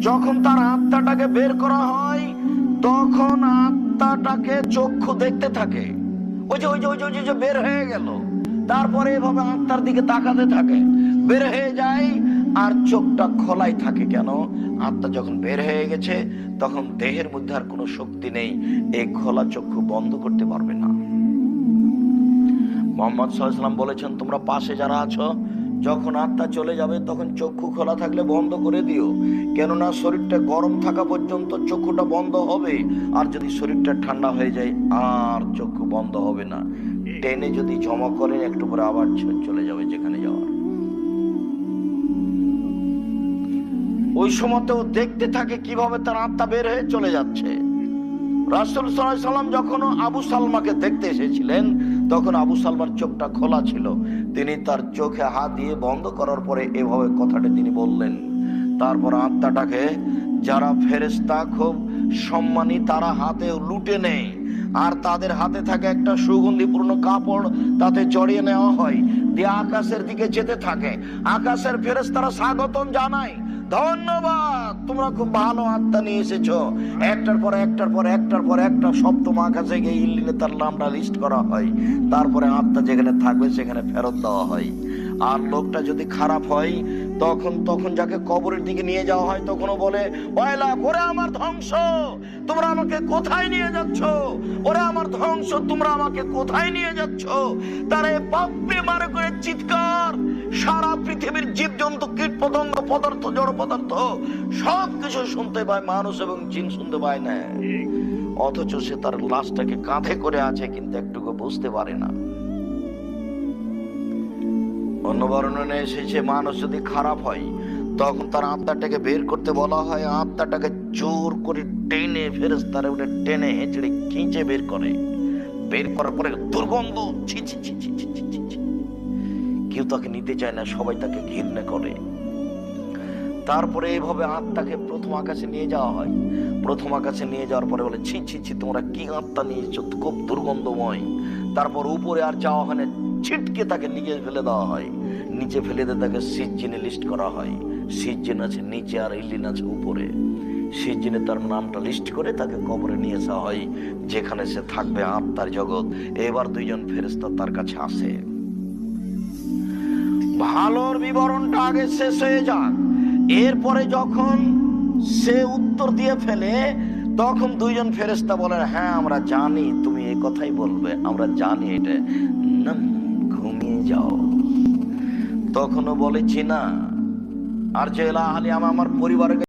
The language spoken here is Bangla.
যখন তার আত্মাটাকে বের করা হয় তখন আত্মাটাকে চক্ষু দেখতে থাকে, ওই যে ওই যে ওই যে ওই যে বের হয়ে গেল, তারপরে এভাবে আত্মার দিকে তাকাতে থাকে, বের হয়ে যায় আর চোখটা খোলাই থাকে। কেন? আত্মা যখন বের হয়ে গেছে তখন দেহের মধ্যে আর কোনো শক্তি নেই, এই খোলা চক্ষু বন্ধ করতে পারবে না। মুহাম্মদ সাল্লাল্লাহু আলাইহি ওয়াসাল্লাম বলেছেন, তোমরা পাশে যারা আছো, যখন আত্মা চলে যাবে তখন চক্ষু খোলা থাকলে বন্ধ করে দিও, কেননা শরীরটা গরম থাকা পর্যন্ত চক্ষুটা বন্ধ হবে, আর যদি শরীরটা ঠান্ডা হয়ে যায় আর চক্ষু বন্ধ হবে না। টেনে যদি জমা করে একটু পরে আবার চলে যাবে যেখানে যাওয়ার। ওই সময়তেও দেখতে থাকে কিভাবে তার আত্মা বের হয়ে চলে যাচ্ছে। রাসূল সাল্লাল্লাহু আলাইহি ওয়াসাল্লাম যখন আবু সালমাকে দেখতে এসেছিলেন তখন আবু সালমার চোখটা খোলা ছিল। তিনি তার চোখে হাত দিয়ে বন্ধ করার পরে এভাবে কথাটা তিনি বললেন। তারপর আত্মাটাকে যারা ফেরেশতা খুব সম্মানী তারা হাতে লুটে নেয়, আর তাদের হাতে থাকে একটা সুগন্ধিপূর্ণ কাপড়, তাতে জড়িয়ে নেওয়া হয়, দিয়ে আকাশের দিকে যেতে থাকে। আকাশের ফেরেশতারা স্বাগতম জানায়, ধন্যবাদ, তোমরা খুব ভালো আত্মা নিয়ে এসেছো। একটার পর একটার পর একটার পর একটা সপ্তম আকাশে গিয়ে ইল্লিনে তার নামটা লিস্ট করা হয়, তারপরে আত্মা যেখানে থাকবে সেখানে ফেরত দেওয়া হয়। আর লোকটা যদি খারাপ হয় তখন যাকে কবরের দিকে নিয়ে যাওয়া হয় তখনও বলে, ওয়াইলা, ওরে আমার ধ্বংস, তোমরা আমাকে কোথায় নিয়ে যাচ্ছ? ওরে আমার ধ্বংস, তোমরা আমাকে কোথায় নিয়ে যাচ্ছ? তারা বাপরে মারে করে চিৎকার, সারা পৃথিবীর জীবজন্তু, কীট পতঙ্গ, পদার্থ, জড় পদার্থ সবকিছু শুনতে পায়, মানুষ এবং জিন শুনতে পায় না। অথচ সে তার লাশটাকে কাঁধে করে আছে কিন্তু একটুকু বুঝতে পারে না। অন্য বর্ণনা এসেছে, মানুষ যদি খারাপ হয় তখন তার আত্মাটাকে বের করতে বলা হয়, আত্মাটাকে জোর করে টেনে ফেরেশতারা ওটা টেনে হেঁচড়ে খিঁচে বের করে। বের করার পরে দুর্গন্ধ, ছি ছি ছি ছি ছি ছি ছি। কেউ তাকে নিতে চায় না, সবাই তাকে ঘৃণা করে। তারপরে এইভাবে আত্মাকে প্রথম আকাশে নিয়ে যাওয়া হয়। প্রথম আকাশে নিয়ে যাওয়ার পরে বলে, ছি ছি ছি, তোমরা কি আত্মা নিয়েছো, খুব দুর্গন্ধময়। তারপর উপরে আর যাওয়া হয় না, ছিটকে তাকে নিচে ফেলে দেওয়া হয়। নিচে ফেলে দিয়ে তাকে সিজ্জিনে লিস্ট করা হয়। সিজ্জিন আছে নিচে আর ইল্লিন আছে উপরে। সিজ্জিনে তার নামটা লিস্ট করে তাকে কবরে নিয়ে আসা হয়, যেখানে সে থাকবে আত্মার জগৎ। এবার দুইজন ফেরেশতা তার কাছে আসে। ভালোর বিবরণটা আগে শেষ হয়ে যাক, এরপরে যখন সে উত্তর দিয়ে ফেলে তখন দুইজন ফেরেশতা বলেন, হ্যাঁ আমরা জানি তুমি এই কথাই বলবে, আমরা জানি এটা, না ঘুমিয়ে যাও। তখনও বলেছি না, আর যে আহলি আমার পরিবারকে